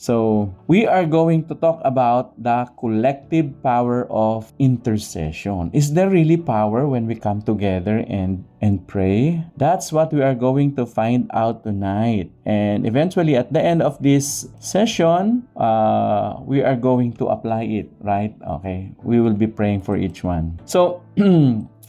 So, we are going to talk about the collective power of intercession. Is there really power when we come together and pray? That's what we are going to find out tonight. And eventually, at the end of this session, we are going to apply it, right? Okay. We will be praying for each one. So,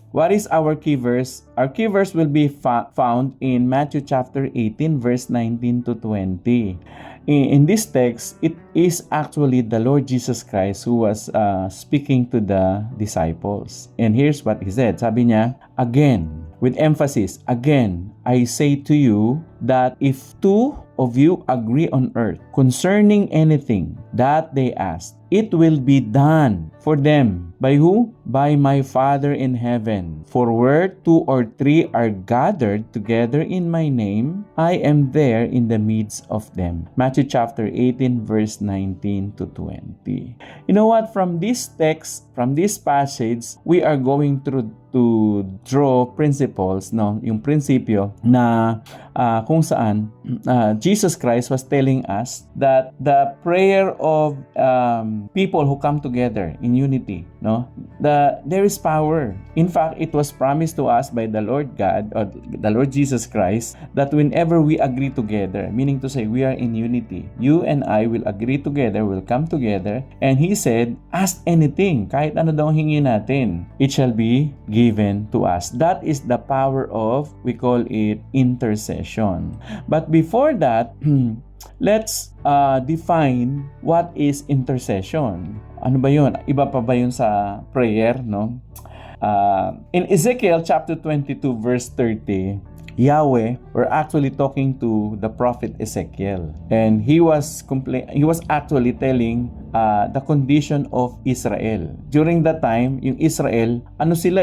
what is our key verse? Our key verse will be found in Matthew chapter 18, verse 19 to 20. In this text, it is actually the Lord Jesus Christ who was speaking to the disciples. And here's what he said. Sabi niya, again, with emphasis, again, I say to you that if two of you agree on earth concerning anything that they ask, it will be done for them. By who? By my Father in heaven. For where two or three are gathered together in my name, I am there in the midst of them. Matthew chapter 18, verse 19 to 20. You know what? From this text, from this passage, we are going to draw principles, no? Yung prinsipyo na kung saan Jesus Christ was telling us that the prayer of people who come together in unity, no, there is power. In fact, it was promised to us by the Lord God or the Lord Jesus Christ that whenever we agree together, meaning to say we are in unity, you and I will agree together, will come together, and He said, ask anything, kahit ano daw hingin natin, it shall be given to us. That is the power of, we call it intercession. But before that, let's define what is intercession. Ano ba yun? Iba pa ba yun sa prayer, no? In Ezekiel chapter 22 verse 30, Yahweh were actually talking to the prophet Ezekiel, and he was actually telling the condition of Israel. During that time, yung Israel, ano sila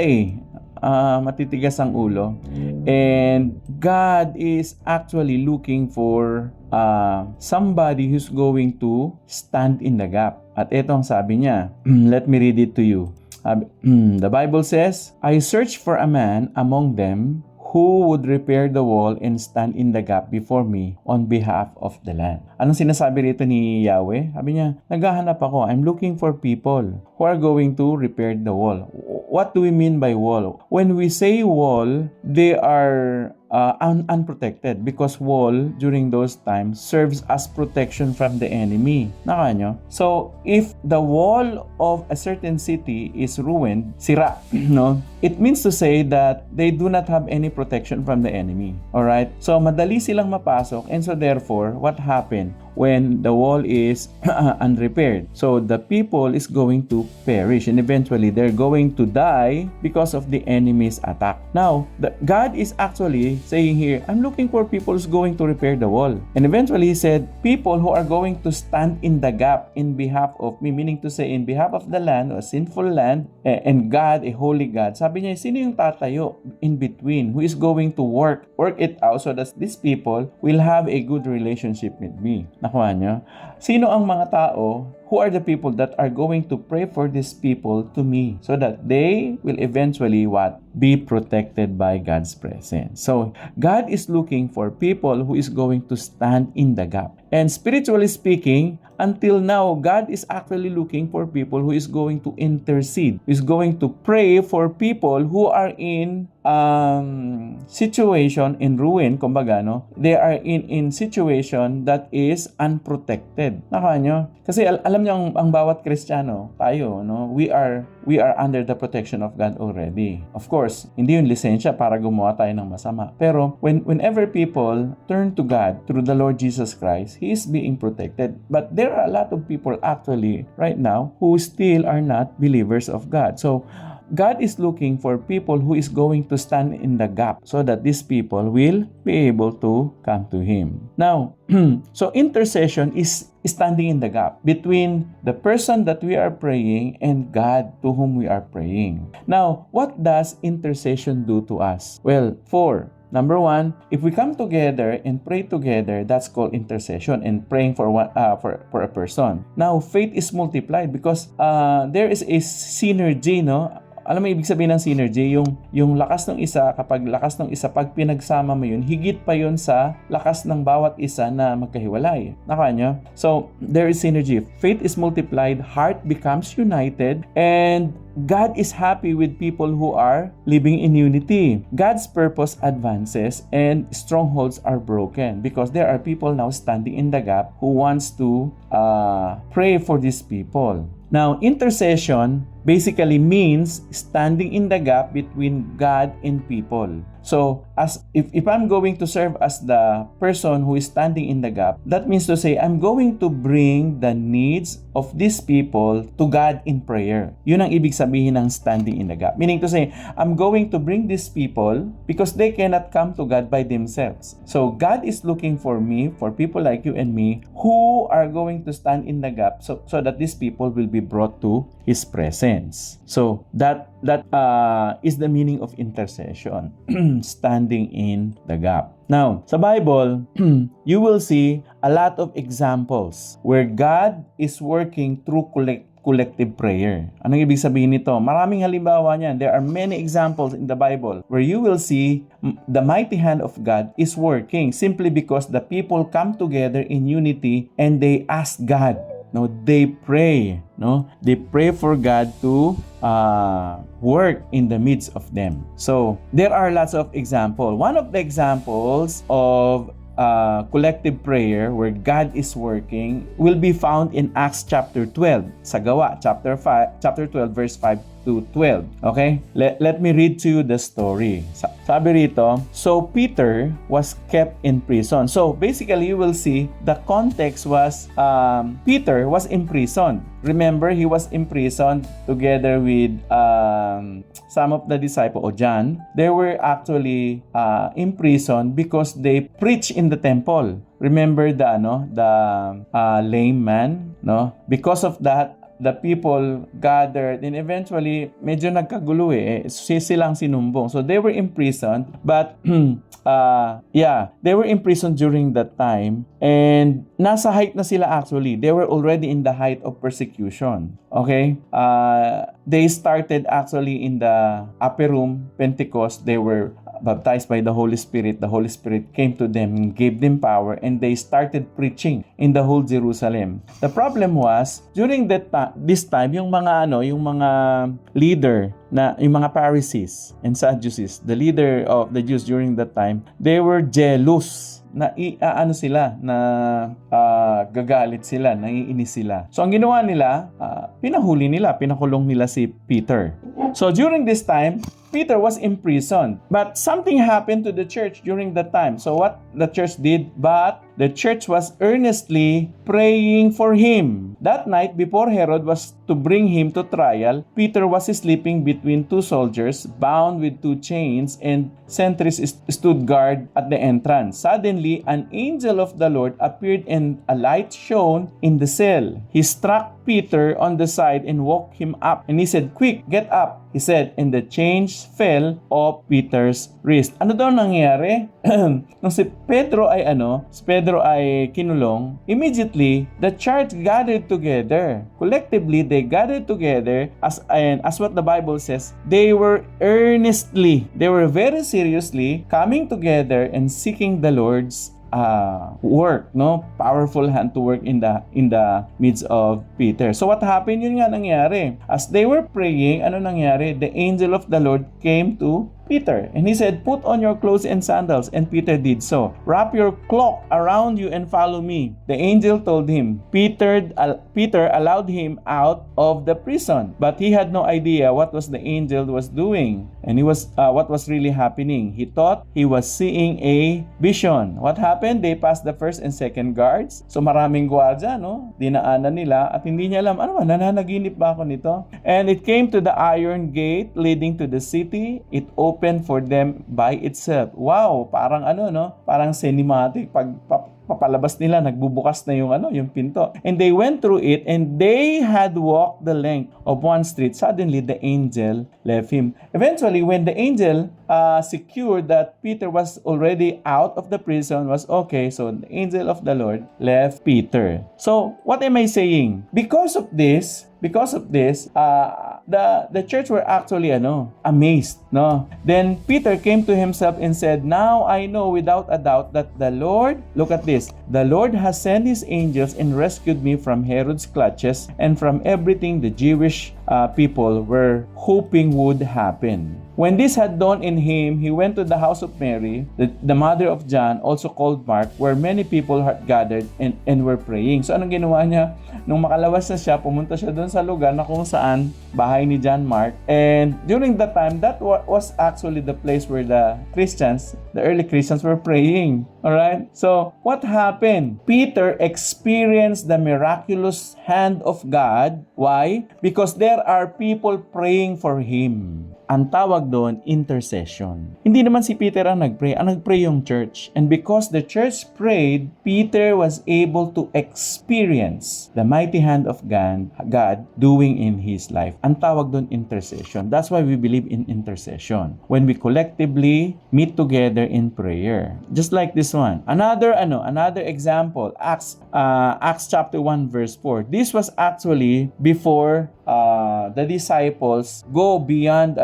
matitigas ang ulo. And God is actually looking for somebody who's going to stand in the gap. At ito ang sabi niya. Let me read it to you. The Bible says, I searched for a man among them who would repair the wall and stand in the gap before me on behalf of the land. Anong sinasabi rito ni Yahweh? Sabi niya, naghahanap ako. I'm looking for people who are going to repair the wall. What do we mean by wall? When we say wall, they are unprotected because wall during those times serves as protection from the enemy. Naka nyo? So, if the wall of a certain city is ruined, sira, no? It means to say that they do not have any protection from the enemy. Alright? So, madali silang mapasok, and so therefore, what happened when the wall is unrepaired? So, the people is going to perish, and eventually, they're going to die because of the enemy's attack. Now, God is actually saying here, I'm looking for people who's going to repair the wall. And eventually, He said, people who are going to stand in the gap in behalf of me, meaning to say, in behalf of the land, a sinful land, and God, a holy God. Sabi niya, sino yung tatayo in between, who is going to work it out so that these people will have a good relationship with me. Nakuha niyo? Sino ang mga tao? Who are the people that are going to pray for these people to me so that they will eventually be protected by God's presence. So, God is looking for people who is going to stand in the gap. And spiritually speaking, until now, God is actually looking for people who is going to intercede, who is going to pray for people who are in situation in ruin, kumbaga, no? They are in situation that is unprotected. Naka nyo? Kasi alam nyo ang bawat Kristiyano, tayo, no? We are under the protection of God already. Of course, hindi yung lisensya para gumawa tayo ng masama. Pero whenever people turn to God through the Lord Jesus Christ, He is being protected. But there are a lot of people actually right now who still are not believers of God. So, God is looking for people who is going to stand in the gap so that these people will be able to come to Him. Now, so intercession is standing in the gap between the person that we are praying and God to whom we are praying. Now, what does intercession do to us? Well, Number one, if we come together and pray together, that's called intercession and praying for a person. Now, faith is multiplied because there is a synergy, no? alam mo ibig sabihin ng synergy, yung lakas ng isa, kapag lakas ng isa, pag pinagsama mo yun, higit pa yun sa lakas ng bawat isa na magkahiwalay. Nakuha nyo? So, there is synergy. Faith is multiplied, heart becomes united, and God is happy with people who are living in unity. God's purpose advances and strongholds are broken because there are people now standing in the gap who wants to pray for these people. Now, intercession basically means standing in the gap between God and people. So, as if I'm going to serve as the person who is standing in the gap, that means to say, I'm going to bring the needs of these people to God in prayer. Yun ang ibig sabihin ng standing in the gap. Meaning to say, I'm going to bring these people because they cannot come to God by themselves. So, God is looking for me, for people like you and me, who are going to stand in the gap so that these people will be brought to His presence. So, that is the meaning of intercession. Standing in the gap. Now, sa Bible, you will see a lot of examples where God is working through collective prayer. Anong ibig sabihin nito? Maraming halimbawa niyan. There are many examples in the Bible where you will see the mighty hand of God is working simply because the people come together in unity and they ask God. No, they pray. No, they pray for God to work in the midst of them. So there are lots of examples. One of the examples of collective prayer where God is working will be found in Acts chapter 12. Sa Gawa chapter 12 verse 5 to 12. Okay? Let me read to you the story. Sabi rito, so Peter was kept in prison. So basically, you will see the context was Peter was imprisoned. Remember, he was imprisoned together with some of the disciples, or John. They were actually imprisoned because they preached in the temple. Remember the lame man, no? Because of that, the people gathered and eventually medyo nagkagulo silang sinumbong. So they were imprisoned, but they were imprisoned during that time, and nasa height na sila actually. They were already in the height of persecution. Okay? They started actually in the upper room, Pentecost. They were baptized by the Holy Spirit. The Holy Spirit came to them and gave them power, and they started preaching in the whole Jerusalem. The problem was, during this time, yung mga leader na yung mga Pharisees and Sadducees, the leader of the Jews during that time, they were jealous. Gagalit sila, naiinis sila. So ang ginawa nila, pinakulong nila si Peter. So during this time, Peter was imprisoned. But something happened to the church during that time. So what the church did? But the church was earnestly praying for him. That night, before Herod was to bring him to trial, Peter was sleeping between two soldiers, bound with two chains, and sentries stood guard at the entrance. Suddenly, an angel of the Lord appeared, and a light shone in the cell. He struck Peter on the side and woke him up. And he said, "Quick, get up," he said, and the chains fell off Peter's wrist. Ano daw nangyari? Nung si Pedro ay kinulong, immediately, the church gathered together. Collectively, they gathered together as what the Bible says, they were very seriously coming together and seeking the Lord's work, no? Powerful hand to work in the midst of Peter. So what happened? Yun nga nangyari. As they were praying, ano nangyari? The angel of the Lord came to Peter, and he said, "Put on your clothes and sandals." And Peter did so. "Wrap your cloak around you and follow me." The angel told him. Peter allowed him out of the prison, but he had no idea what was the angel was doing, and what was really happening. He thought he was seeing a vision. What happened? They passed the first and second guards. So maraming gwardiya, no? Dinaanan nila at hindi niya alam, nananaginip ba ako nito? And it came to the iron gate leading to the city. It opened for them by itself. Wow, parang parang cinematic. Pag papalabas nila, nagbubukas na yung pinto. And they went through it, and they had walked the length of one street. Suddenly, the angel left him. Eventually, when the angel secured that Peter was already out of the prison, was okay, so the angel of the Lord left Peter. So, what am I saying? Because of this, because of this, the church were actually amazed, no? Then Peter came to himself and said, "Now I know without a doubt that the Lord, look at this, the Lord has sent his angels and rescued me from Herod's clutches and from everything the Jewish people were hoping would happen." When this had dawned in him, he went to the house of Mary, the mother of John, also called Mark, where many people had gathered and were praying. So anong ginawa niya? Nung makalabas na siya, pumunta siya doon sa lugar na kung saan bahay ni John Mark. And during that time, that was actually the place where the early Christians were praying. Alright? So, what happened? Peter experienced the miraculous hand of God. Why? Because there are people praying for him. Ang tawag doon, intercession. Hindi naman si Peter ang nagpray yung church. And because the church prayed, Peter was able to experience the mighty hand of God doing in his life. Ang tawag doon, intercession. That's why we believe in intercession. When we collectively meet together in prayer. Just like this one. Another example, Acts chapter 1 verse 4. This was actually before the disciples go beyond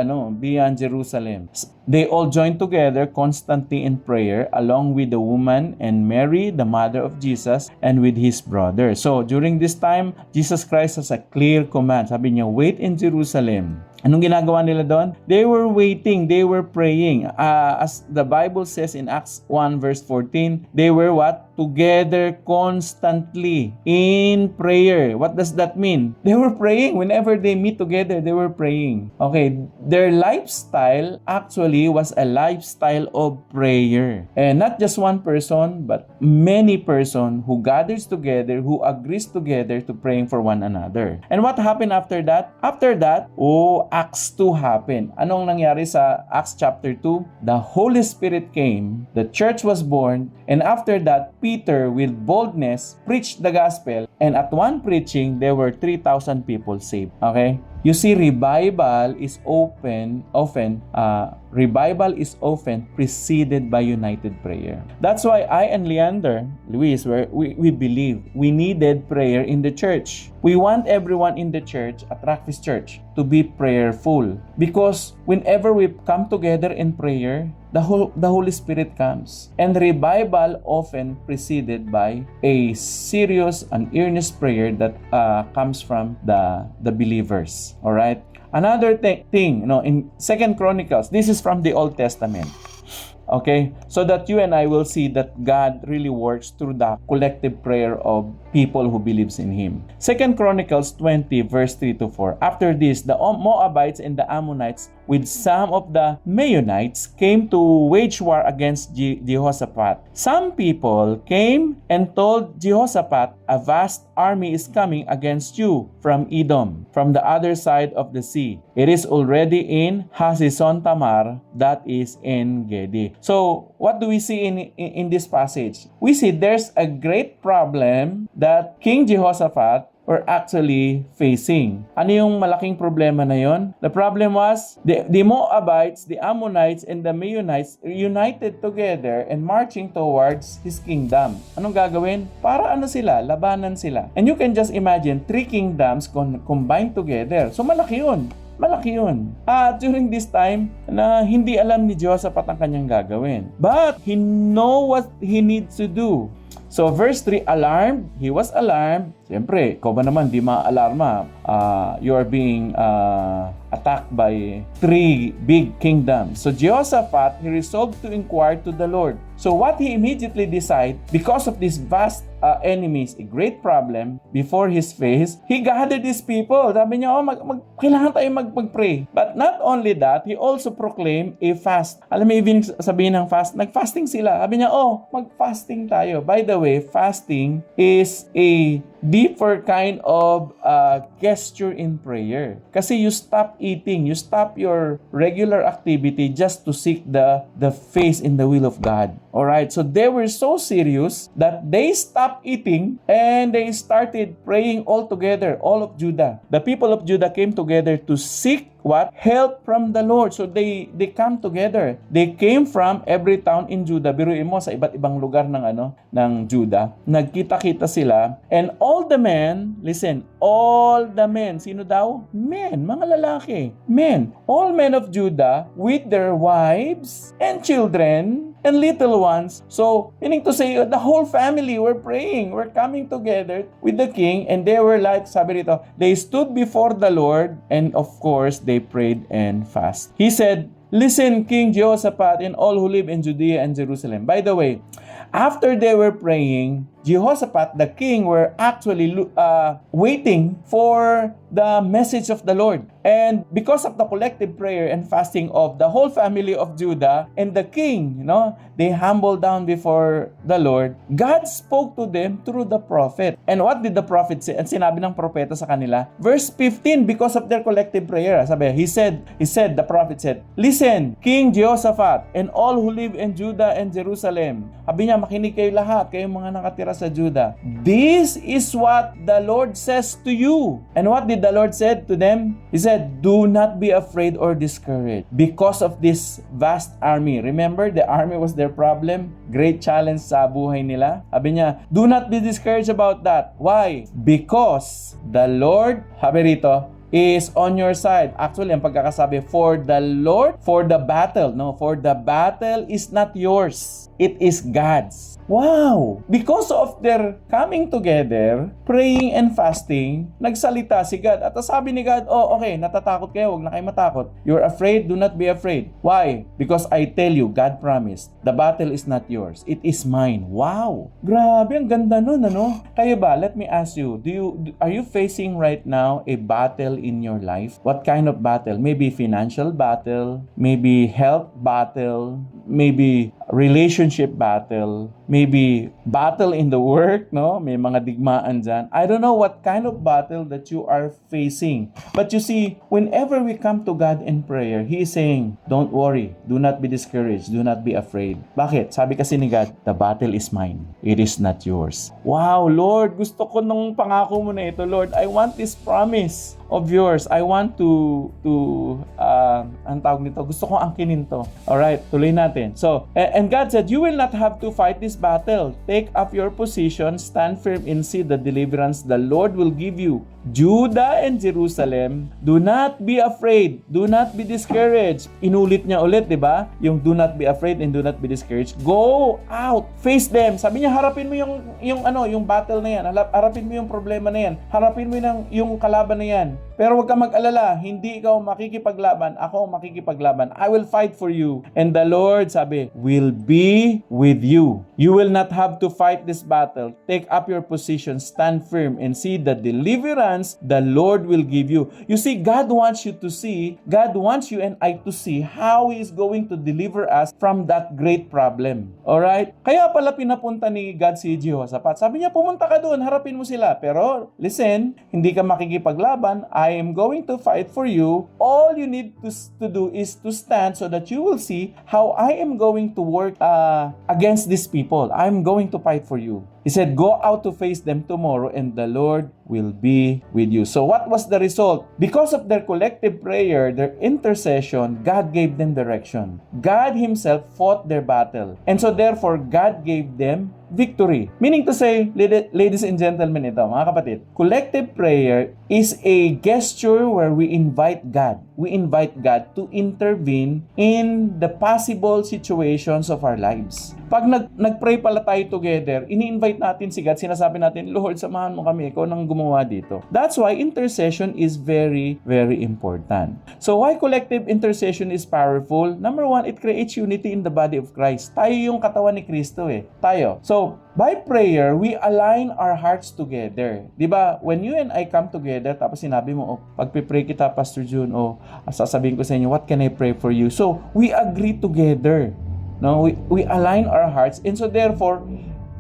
Jerusalem. They all joined together constantly in prayer along with the woman and Mary, the mother of Jesus, and with his brother. So, during this time, Jesus Christ has a clear command. Sabi niya, wait in Jerusalem. Anong ginagawa nila doon? They were waiting, they were praying. As the Bible says in Acts 1 verse 14, they were what? Together constantly in prayer. What does that mean? They were praying. Whenever they meet together, they were praying. Okay, their lifestyle actually was a lifestyle of prayer. And not just one person, but many person who gathers together, who agrees together to praying for one another. And what happened after that? After that, Acts 2 happened. Anong nangyari sa Acts chapter 2? The Holy Spirit came, the church was born, and after that, Peter, with boldness, preached the gospel, and at one preaching, there were 3,000 people saved. Okay? You see, revival is often preceded by united prayer. That's why I and Luis, we believe we needed prayer in the church. We want everyone in the church, at Rockfish Church, to be prayerful. Because whenever we come together in prayer, the Holy Spirit comes. And revival often preceded by a serious and earnest prayer that comes from the believers. All right. Another thing, in 2 Chronicles, this is from the Old Testament. Okay, so that you and I will see that God really works through the collective prayer of people who believes in Him. 2 Chronicles 20 verse 3 to 4. After this, the Moabites and the Ammonites with some of the Meunites came to wage war against Jehoshaphat. Some people came and told Jehoshaphat, a vast army is coming against you from Edom, from the other side of the sea. It is already in Hazezon Tamar, that is in Gedi. So, what do we see in this passage? We see there's a great problem that King Jehoshaphat were actually facing. Ano yung malaking problema na yon? The problem was the Moabites, the Ammonites, and the Meunites united together and marching towards his kingdom. Anong gagawin? Para labanan sila. And you can just imagine, 3 kingdoms combined together. So malaki yun. Malaki yun. At during this time, na hindi alam ni Jehoshaphat ang kanyang gagawin. But he know what he needs to do. So verse 3, alarmed. He was alarmed. Siyempre, ikaw ba naman di ma-alarma? You are being attacked by 3 big kingdoms. So Jehoshaphat, he resolved to inquire to the Lord. So what he immediately decided, because of this vast enemies, a great problem before his face, he gathered these people. Sabi niya, kailangan tayo mag-pray. But not only that, he also proclaimed a fast. Alam mo, even sabihin ng fast, nag-fasting sila. Sabi niya, mag-fasting tayo. By the way, fasting is a deeper kind of gesture in prayer. Kasi you stop eating, you stop your regular activity just to seek the face in the will of God. Alright, so they were so serious that they stopped eating and they started praying all together, all of Judah. The people of Judah came together to seek what? Help from the Lord. So they come together. They came from every town in Judah. Biruin mo sa iba't ibang lugar ng Judah. Nagkita-kita sila. And all the men, listen, all the men. Sino daw? Men, mga lalaki. Men. All men of Judah with their wives and children and little ones. So, meaning to say, the whole family were praying. We're coming together with the king, and they were like, sabi rito, they stood before the Lord, and of course, they prayed and fast. He said, "Listen, King Jehoshaphat, and all who live in Judea and Jerusalem." By the way, after they were praying, Jehoshaphat, the king, were actually waiting for the message of the Lord. And because of the collective prayer and fasting of the whole family of Judah and the king, they humbled down before the Lord. God spoke to them through the prophet. And what did the prophet say? Ang sinabi ng propeta sa kanila, verse 15, because of their collective prayer, sabi, he said, the prophet said, "Listen, King Jehoshaphat, and all who live in Judah and Jerusalem." Sabi niya, makinig kayo lahat, kayong mga nakatira sa Judah. "This is what the Lord says to you." And what did the Lord said to them? He said, "Do not be afraid or discouraged because of this vast army." Remember, the army was their problem. Great challenge sa buhay nila. Sabi niya, "Do not be discouraged about that." Why? Because the Lord, sabi rito, is on your side. Actually, ang pagkakasabi, for the Lord, for the battle. No, for the battle is not yours. It is God's. Wow! Because of their coming together, praying and fasting, nagsalita si God. At sabi ni God, "Oh, okay, natatakot kayo, huwag na kayo matakot. You're afraid, do not be afraid." Why? Because I tell you, God promised, the battle is not yours. It is mine. Wow! Grabe, ang ganda nun, ano? Kayo ba, let me ask you, are you facing right now a battle in your life? What kind of battle? Maybe financial battle, maybe health battle, maybe relationship battle, maybe battle in the work, no? May mga digmaan dyan. I don't know what kind of battle that you are facing. But you see, whenever we come to God in prayer, He is saying, "Don't worry, do not be discouraged, do not be afraid." Bakit? Sabi kasi ni God, "The battle is mine, it is not yours." Wow, Lord, gusto ko nung pangako mo na ito, Lord. I want this promise of yours. I want to ang tawag nito, gusto kong angkinin to. Alright, tuloy natin. So, and God said, "You will not have to fight this battle. Take up your position, stand firm and see the deliverance the Lord will give you. Judah and Jerusalem, do not be afraid, do not be discouraged." Inulit niya ulit, di ba? Yung do not be afraid and do not be discouraged. Go out, face them. Sabi niya, harapin mo yung battle na yan. Harapin mo yung problema na yan. Harapin mo yung kalaban na yan. Pero huwag kang mag-alala, hindi ikaw makikipaglaban, ako ang makikipaglaban. I will fight for you. And the Lord, sabi, will be with you. You will not have to fight this battle. Take up your position, stand firm, and see the deliverance the Lord will give you. You see, God wants you and I to see how He is going to deliver us from that great problem. Alright? Kaya pala pinapunta ni God si Jehoshaphat. Sabi niya, pumunta ka doon, harapin mo sila. Pero, listen, hindi ka makikipaglaban. I am going to fight for you. All you need to do is to stand so that you will see how I am going to work against these people. I'm going to fight for you. He said, "Go out to face them tomorrow and the Lord will be with you." So what was the result? Because of their collective prayer, their intercession, God gave them direction. God Himself fought their battle. And so therefore, God gave them victory. Meaning to say, ladies and gentlemen, ito, mga kapatid, collective prayer is a gesture where we invite God. We invite God to intervene in the possible situations of our lives. Pag nag-pray pala tayo together, ini-invite natin si God, sinasabi natin, "Lord, samahan mo kami, ikaw nang gumawa dito." That's why intercession is very, very important. So why collective intercession is powerful? Number one, it creates unity in the body of Christ. Tayo yung katawan ni Kristo tayo. So, by prayer, we align our hearts together. Diba? When you and I come together, tapos sinabi mo, pagpipray kita, Pastor June, sasabihin ko sa inyo, what can I pray for you? So, we agree together. No, we align our hearts, and so therefore,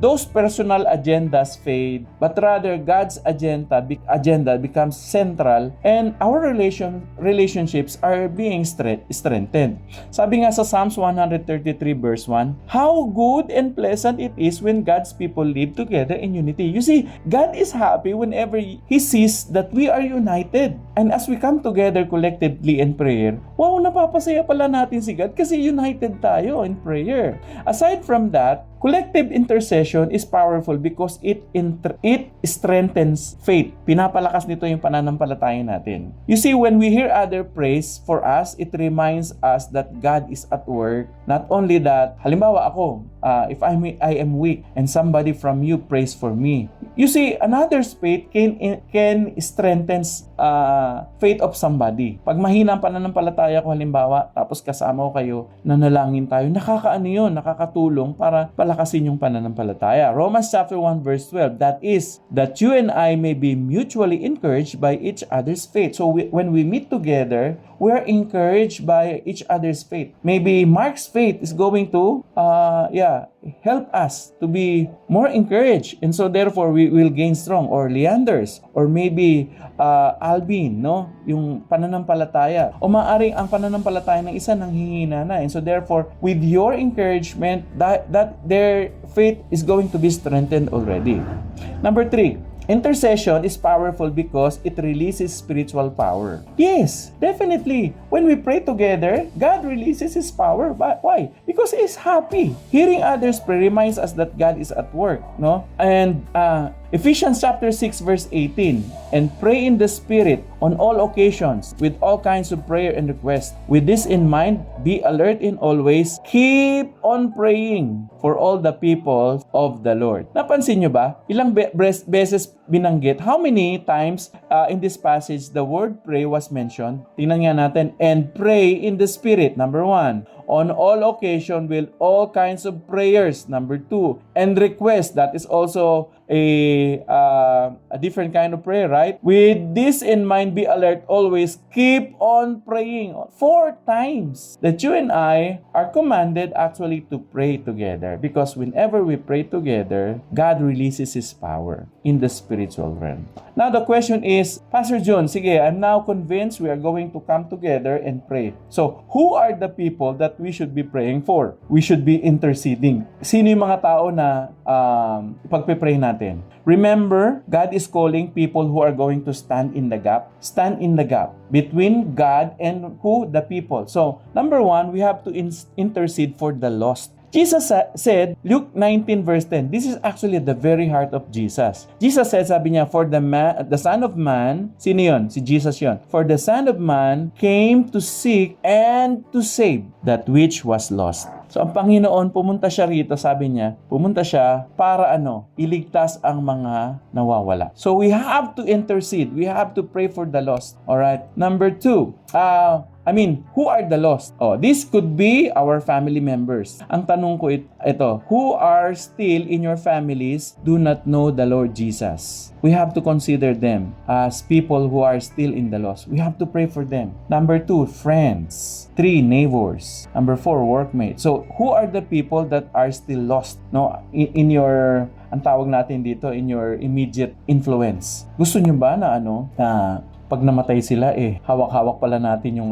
those personal agendas fade, but rather God's agenda becomes central, and our relationships are being strengthened. Sabi nga sa Psalms 133 verse 1, "How good and pleasant it is when God's people live together in unity." You see, God is happy whenever He sees that we are united. And as we come together collectively in prayer, wow, napapasaya pala natin si God kasi united tayo in prayer. Aside from that, collective intercession is powerful because it strengthens faith. Pinapalakas nito yung pananampalataya natin. You see, when we hear other praise for us, it reminds us that God is at work. Not only that, halimbawa ako, if I am weak and somebody from you prays for me. You see, another's faith can strengthen faith of somebody. Pag mahina ang pananampalataya ko halimbawa, tapos kasama ko kayo, nanalangin tayo, nakakatulong para palakasin yung pananampalataya. Romans chapter 1 verse 12, that is, that you and I may be mutually encouraged by each other's faith. So when we meet together, we are encouraged by each other's faith. Maybe Mark's faith is going to help us to be more encouraged, and so therefore we will gain strong. Or Leander's, or maybe Alvin, no, yung pananampalataya, o maaring ang pananampalataya ng isa nanghihina na, and so therefore with your encouragement, that their faith is going to be strengthened already. Number 3, intercession is powerful because it releases spiritual power. Yes, definitely. When we pray together, God releases His power. But why? Because He is happy. Hearing others pray reminds us that God is at work, no? And Ephesians chapter 6 verse 18, and pray in the Spirit on all occasions with all kinds of prayer and request. With this in mind, be alert in all ways. Keep on praying for all the people of the Lord. Napansin nyo ba? Ilang beses binanggit? How many times in this passage the word pray was mentioned? Tingnan nga natin. And pray in the Spirit. Number 1. On all occasion with all kinds of prayers. Number 2. And request. That is also a different kind of prayer, right? With this in mind, be alert always. Keep on praying. 4 times that you and I are commanded actually to pray together, because whenever we pray together, God releases His power in the spiritual realm. Now the question is, Pastor John, sige, I'm now convinced we are going to come together and pray. So, who are the people that we should be praying for? We should be interceding. Sino yung mga tao na ipagpe-pray natin? Remember, God is calling people who are going to stand in the gap. Stand in the gap between God and who? The people. So, number 1, we have to intercede for the lost. Jesus said, Luke 19 verse 10, this is actually the very heart of Jesus. Jesus said, sabi niya, for the Son of Man, sino yun? Si Jesus yun. For the Son of Man came to seek and to save that which was lost. So, ang Panginoon, pumunta siya rito, sabi niya, pumunta siya para iligtas ang mga nawawala. So, we have to intercede. We have to pray for the lost. Alright? Number 2, who are the lost? This could be our family members. Ang tanong ko ito, who are still in your families do not know the Lord Jesus? We have to consider them as people who are still in the lost. We have to pray for them. Number 2, friends. 3, neighbors. Number 4, workmates. So, who are the people that are still lost? No, in your, ang tawag natin dito, in your immediate influence. Gusto nyo ba na pag namatay sila, hawak-hawak pala natin yung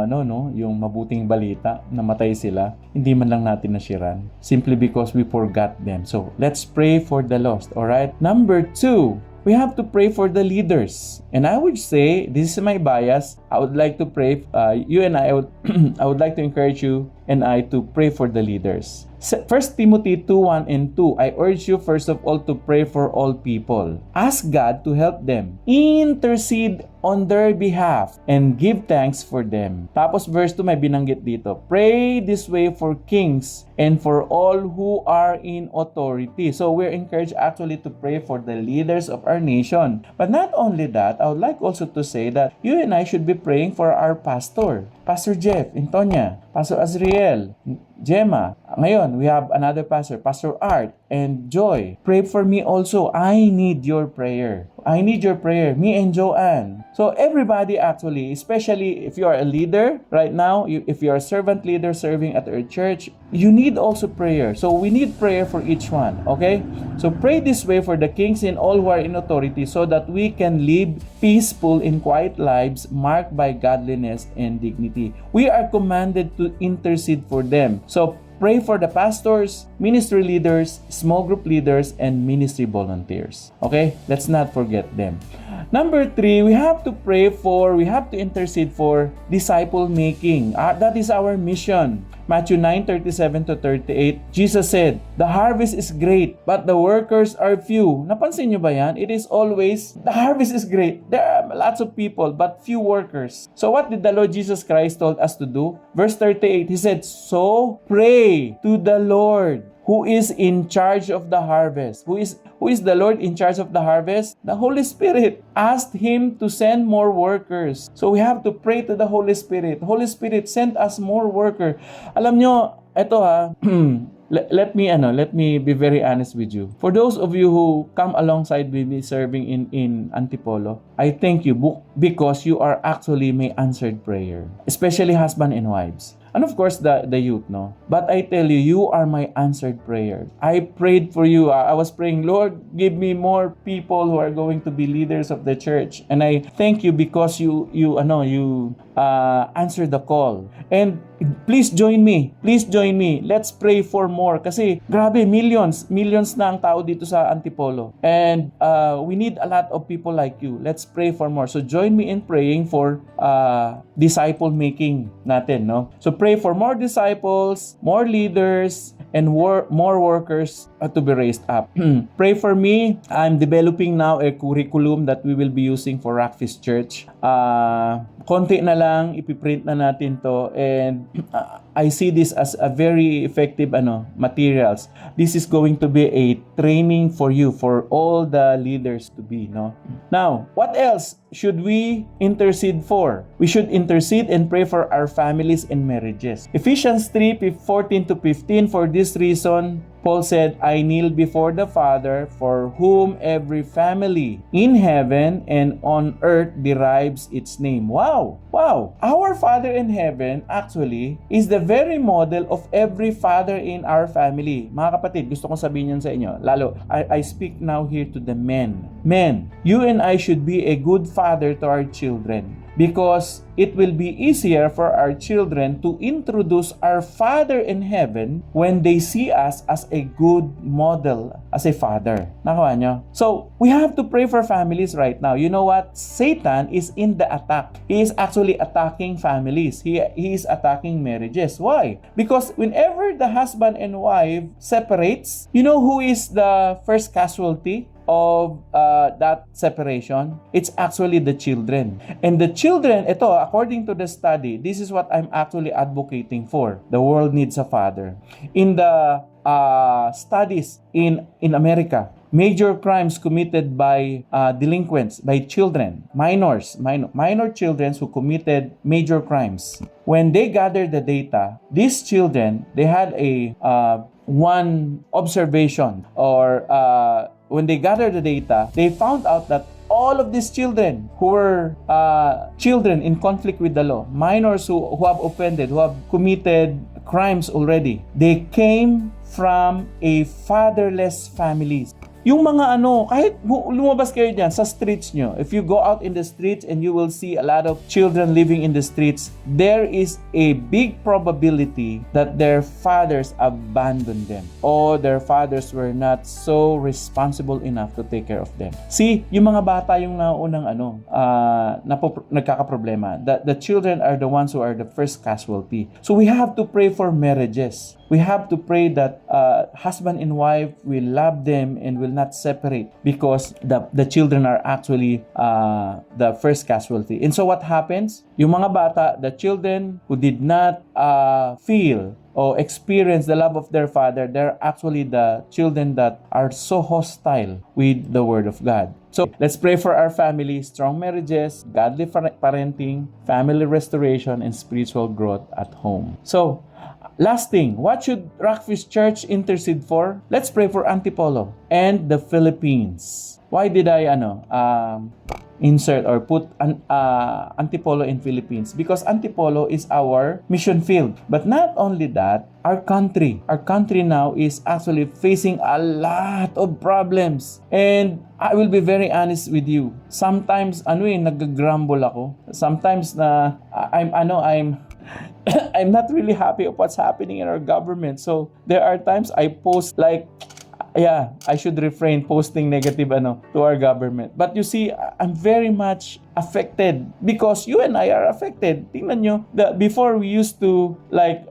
yung mabuting balita, namatay sila, hindi man lang natin nashiran. Simply because we forgot them. So, let's pray for the lost, alright? Number 2, we have to pray for the leaders. And I would say, this is my bias, I would like to pray, you and I would like to encourage you and I to pray for the leaders. 1 Timothy 2:1 and 2, I urge you first of all to pray for all people. Ask God to help them. Intercede on their behalf and give thanks for them. Tapos verse 2 may binanggit dito, pray this way for kings and for all who are in authority. So we're encouraged actually to pray for the leaders of our nation. But not only that, I would like also to say that you and I should be praying for our pastor, Pastor Jeff, Antonia, Pastor Azriel, Gemma. Ngayon, we have another pastor, Pastor Art and Joy. Pray for me also. I need your prayer. I need your prayer. Me and Joanne. So everybody actually, especially if you are a leader right now, if you are a servant leader serving at our church, you need also prayer. So we need prayer for each one. Okay? So pray this way for the kings and all who are in authority so that we can live peaceful and quiet lives marked by godliness and dignity. We are commanded to intercede for them. So pray for the pastors, ministry leaders, small group leaders, and ministry volunteers. Okay? Let's not forget them. Number 3, we have to intercede for disciple making. That is our mission. Matthew 9:37-38, Jesus said, "The harvest is great, but the workers are few." Napansin nyo ba yan? It is always, the harvest is great. There are lots of people, but few workers. So what did the Lord Jesus Christ told us to do? Verse 38, He said, "So pray to the Lord who is in charge of the harvest." Who is the Lord in charge of the harvest? The Holy Spirit. Asked Him to send more workers. So we have to pray to the Holy Spirit. Holy Spirit, send us more worker. Alam nyo, eto let me be very honest with you. For those of you who come alongside with me serving in Antipolo, I thank you because you are actually my answered prayer. Especially husband and wives. And of course, the youth, no? But I tell you, you are my answered prayer. I prayed for you. I was praying, Lord, give me more people who are going to be leaders of the church. And I thank you because you answered the call. And please join me. Let's pray for more. Kasi, grabe, millions na ang tao dito sa Antipolo. And we need a lot of people like you. Let's pray for more. So join me in praying for disciple making natin, no? So pray for more disciples, more leaders, and more workers to be raised up. Pray for me. I'm developing now a curriculum that we will be using for Rockfish Church. Konti na lang, ipiprint na natin to, and I see this as a very effective materials. This is going to be a training for you, for all the leaders to be, no? Now, what else should we intercede for? We should intercede and pray for our families and marriages. Ephesians 3:14-15, for this reason, Paul said, "I kneel before the Father, for whom every family in heaven and on earth derives its name." Wow! Our Father in heaven actually is the very model of every father in our family. Mga kapatid, gusto kong sabihin yan sa inyo. Lalo, I speak now here to the men. Men, you and I should be a good father to our children. Because it will be easier for our children to introduce our Father in heaven when they see us as a good model as a father. Nakawa nyo? So, we have to pray for families right now. You know what? Satan is in the attack. He is actually attacking families. He is attacking marriages. Why? Because whenever the husband and wife separates, you know who is the first casualty of that separation? It's actually the children. And the children, ito, according to the study, this is what I'm actually advocating for. The world needs a father. In the studies in America, major crimes committed by delinquents, by children, minor children who committed major crimes. When they gathered the data, these children, they had a one observation, or when they gathered the data, they found out that all of these children who were children in conflict with the law, minors who have offended, who have committed crimes already, they came from a fatherless families. Yung mga kahit lumabas kayo dyan sa streets nyo, if you go out in the streets and you will see a lot of children living in the streets, there is a big probability that their fathers abandoned them, or their fathers were not so responsible enough to take care of them. See, yung mga bata yung naunang nagkakaproblema. The children are the ones who are the first casualty. So we have to pray for marriages. We have to pray that husband and wife will love them and will not separate, because the children are actually the first casualty. And so what happens? Yung mga bata, the children who did not feel or experience the love of their father, they're actually the children that are so hostile with the Word of God. So let's pray for our family, strong marriages, godly parenting, family restoration, and spiritual growth at home. So, last thing, what should Rockfish Church intercede for? Let's pray for Antipolo and the Philippines. Why did I insert or put Antipolo in Philippines? Because Antipolo is our mission field. But not only that, our country now is actually facing a lot of problems. And I will be very honest with you. Sometimes nag-grumble ako. Sometimes I'm not really happy of what's happening in our government. So there are times I post like, yeah, I should refrain posting negative to our government. But you see, I'm very much affected because you and I are affected. Tingnan nyo, before we used to like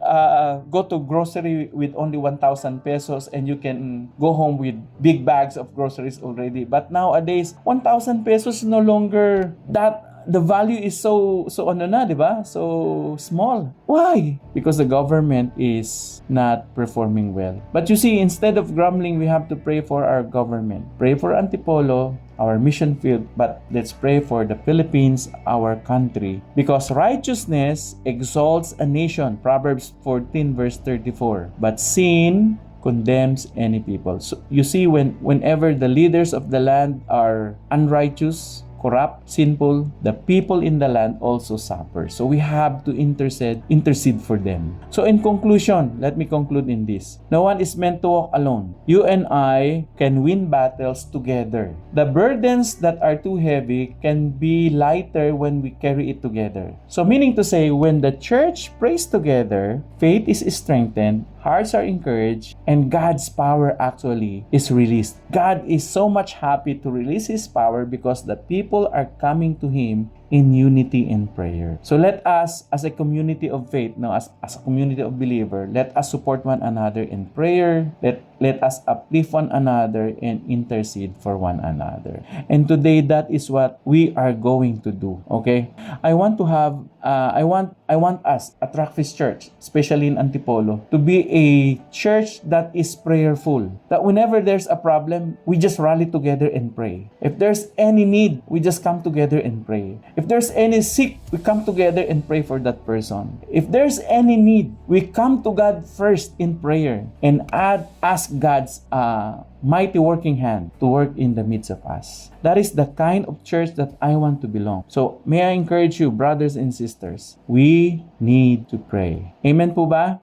go to grocery with only 1,000 pesos and you can go home with big bags of groceries already. But nowadays, 1,000 pesos no longer that the value is so di ba? So small. Why? Because the government is not performing well. But you see, instead of grumbling, we have to pray for our government. Pray for Antipolo, our mission field, but let's pray for the Philippines, our country. Because righteousness exalts a nation. Proverbs 14 verse 34. But sin condemns any people. So you see, whenever the leaders of the land are unrighteous, corrupt, sinful, the people in the land also suffer. So we have to intercede for them. So in conclusion, let me conclude in this. No one is meant to walk alone. You and I can win battles together. The burdens that are too heavy can be lighter when we carry it together. So meaning to say, when the church prays together, faith is strengthened, hearts are encouraged, and God's power actually is released. God is so much happy to release His power because the people are coming to Him in unity in prayer. So let us, as a community of faith, as a community of believer, let us support one another in prayer. Let us uplift one another and intercede for one another. And today, that is what we are going to do. Okay? I want us at Rockfish Church, especially in Antipolo, to be a church that is prayerful. That whenever there's a problem, we just rally together and pray. If there's any need, we just come together and pray. If there's any sick, we come together and pray for that person. If there's any need, we come to God first in prayer and ask God's mighty working hand to work in the midst of us. That is the kind of church that I want to belong. So may I encourage you, brothers and sisters, we need to pray. Amen po ba?